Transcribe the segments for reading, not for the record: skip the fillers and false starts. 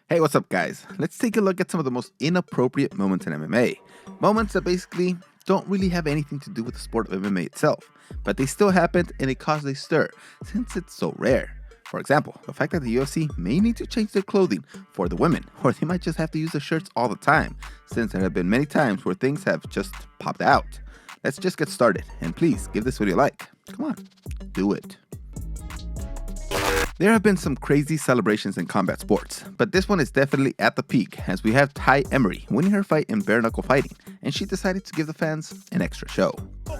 Hey, what's up, guys? Let's take a look at some of the most inappropriate moments in MMA. Moments that basically don't really have anything to do with the sport of MMA itself, but they still happened and it caused a stir since it's so rare. For example, the fact that the UFC may need to change their clothing for the women, or they might just have to use their shirts all the time, since there have been many times where things have just popped out. Let's just get started, and please give this video a like. Come on, do it. There have been some crazy celebrations in combat sports, but this one is definitely at the peak as we have Ty Emery winning her fight in bare knuckle fighting, and she decided to give the fans an extra show.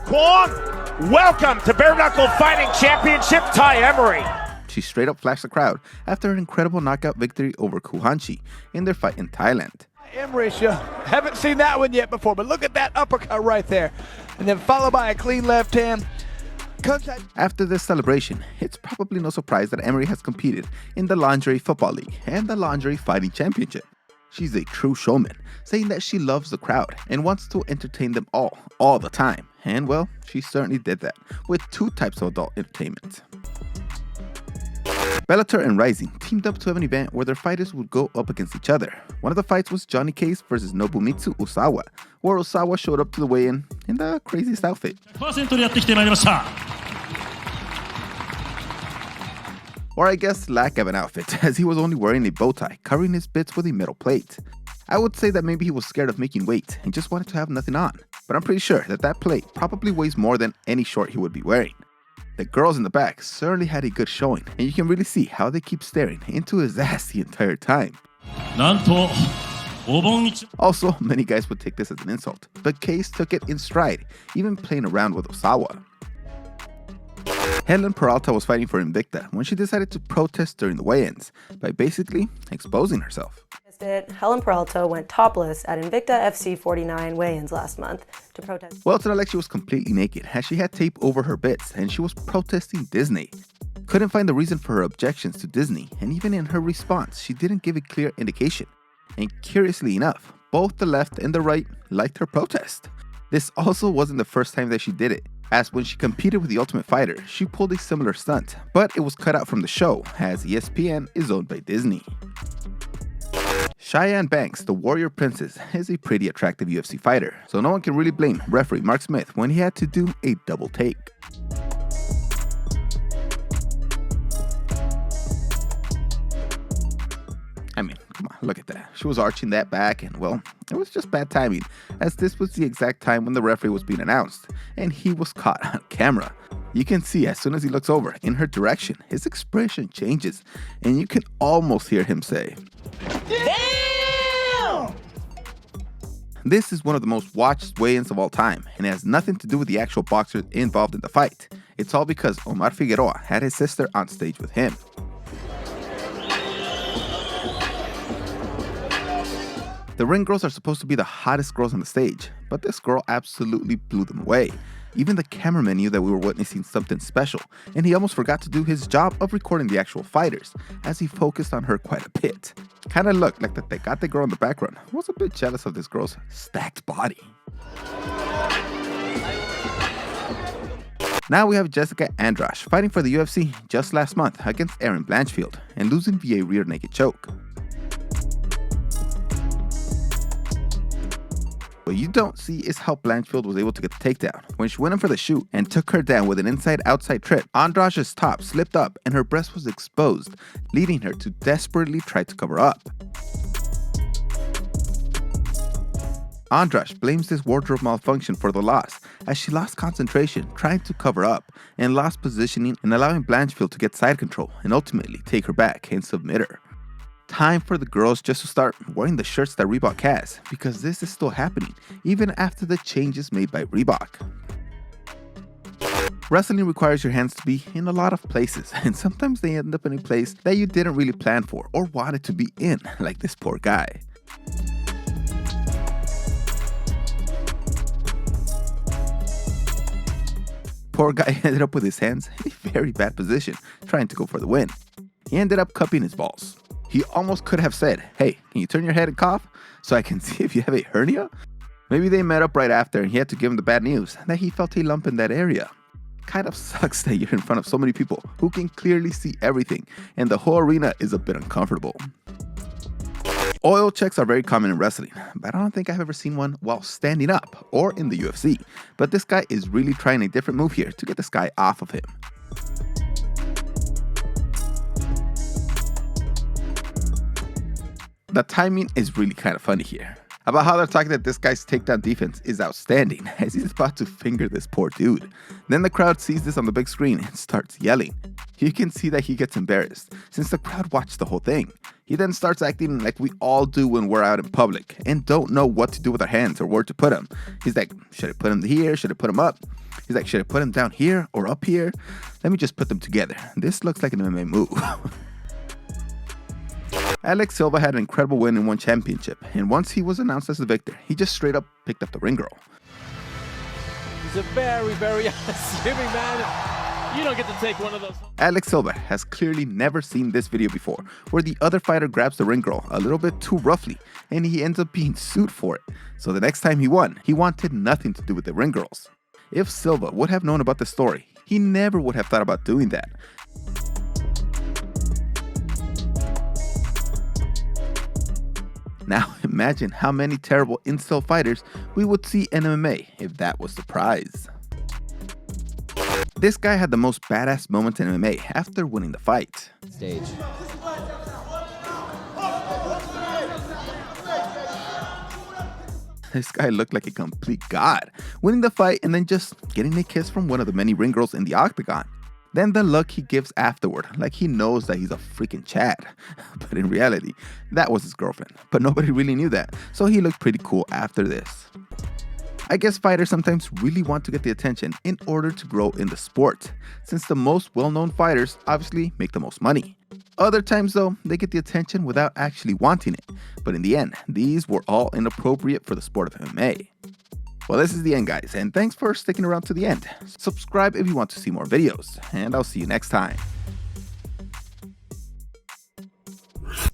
Kwong, welcome to Bare Knuckle Fighting Championship, Ty Emery. She straight up flashed the crowd after an incredible knockout victory over Kuhanchi in their fight in Thailand. Emery, haven't seen that one yet before, but look at that uppercut right there. And then followed by a clean left hand. After this celebration, it's probably no surprise that Emery has competed in the Lingerie Football League and the Lingerie Fighting Championship. She's a true showman, saying that she loves the crowd and wants to entertain them all the time. And well, she certainly did that with two types of adult entertainment. Bellator and Rising teamed up to have an event where their fighters would go up against each other. One of the fights was Johnny Case versus Nobumitsu Osawa, where Osawa showed up to the weigh-in in the craziest outfit. Or I guess lack of an outfit, as he was only wearing a bow tie covering his bits with a metal plate. I would say that maybe he was scared of making weight and just wanted to have nothing on, but I'm pretty sure that that plate probably weighs more than any short he would be wearing. The girls in the back certainly had a good showing, and you can really see how they keep staring into his ass the entire time. Also, many guys would take this as an insult, but Case took it in stride, even playing around with Osawa. Helen Peralta was fighting for Invicta when she decided to protest during the weigh-ins by basically exposing herself. Helen Peralta went topless at Invicta FC 49 weigh-ins last month to protest. Well, it's not like she was completely naked, as she had tape over her bits and she was protesting Disney. Couldn't find the reason for her objections to Disney, and even in her response, she didn't give a clear indication. And curiously enough, both the left and the right liked her protest. This also wasn't the first time that she did it, as when she competed with The Ultimate Fighter, she pulled a similar stunt, but it was cut out from the show, as ESPN is owned by Disney. Cheyenne Banks, the Warrior Princess, is a pretty attractive UFC fighter, so no one can really blame referee Mark Smith when he had to do a double take. I mean, come on, look at that. She was arching that back, and well, it was just bad timing, as this was the exact time when the referee was being announced, and he was caught on camera. You can see as soon as he looks over in her direction, his expression changes, and you can almost hear him say, "Damn!" This is one of the most watched weigh-ins of all time, and it has nothing to do with the actual boxers involved in the fight. It's all because Omar Figueroa had his sister on stage with him. The ring girls are supposed to be the hottest girls on the stage, but this girl absolutely blew them away. Even the cameraman knew that we were witnessing something special, and he almost forgot to do his job of recording the actual fighters, as he focused on her quite a bit. Kinda looked like the Tecate girl in the background was a bit jealous of this girl's stacked body. Now we have Jessica Andrade fighting for the UFC just last month against Erin Blanchfield, and losing via rear naked choke. What you don't see is how Blanchfield was able to get the takedown. When she went in for the shoot and took her down with an inside-outside trip, Andrade's top slipped up and her breast was exposed, leading her to desperately try to cover up. Andrade blames this wardrobe malfunction for the loss, as she lost concentration trying to cover up and lost positioning and allowing Blanchfield to get side control and ultimately take her back and submit her. Time for the girls just to start wearing the shirts that Reebok has, because this is still happening even after the changes made by Reebok. Wrestling requires your hands to be in a lot of places, and sometimes they end up in a place that you didn't really plan for or wanted to be in, like this poor guy. Poor guy ended up with his hands in a very bad position, trying to go for the win. He ended up cupping his balls. He almost could have said, "Hey, can you turn your head and cough so I can see if you have a hernia?" Maybe they met up right after and he had to give him the bad news that he felt a lump in that area. Kind of sucks that you're in front of so many people who can clearly see everything and the whole arena is a bit uncomfortable. Oil checks are very common in wrestling, but I don't think I've ever seen one while standing up or in the UFC. But this guy is really trying a different move here to get this guy off of him. The timing is really kind of funny here. About how they're talking that this guy's takedown defense is outstanding as he's about to finger this poor dude. Then the crowd sees this on the big screen and starts yelling. You can see that he gets embarrassed since the crowd watched the whole thing. He then starts acting like we all do when we're out in public and don't know what to do with our hands or where to put them. He's like, should I put him here? Should I put him up? He's like, should I put him down here or up here? Let me just put them together. This looks like an MMA move. Alex Silva had an incredible win in one championship, and once he was announced as the victor, he just straight up picked up the ring girl. He's a very, very unassuming man. You don't get to take one of those. Alex Silva has clearly never seen this video before, where the other fighter grabs the ring girl a little bit too roughly, and he ends up being sued for it. So the next time he won, he wanted nothing to do with the ring girls. If Silva would have known about the story, he never would have thought about doing that. Now imagine how many terrible incel fighters we would see in MMA if that was the prize. This guy had the most badass moments in MMA after winning the fight. Stage. This guy looked like a complete god, winning the fight and then just getting a kiss from one of the many ring girls in the octagon. Then the look he gives afterward, like he knows that he's a freaking Chad. But in reality, that was his girlfriend. But nobody really knew that, so he looked pretty cool after this. I guess fighters sometimes really want to get the attention in order to grow in the sport, since the most well-known fighters obviously make the most money. Other times though, they get the attention without actually wanting it. But in the end, these were all inappropriate for the sport of MMA. Well, this is the end, guys, and thanks for sticking around to the end. Subscribe if you want to see more videos, and I'll see you next time.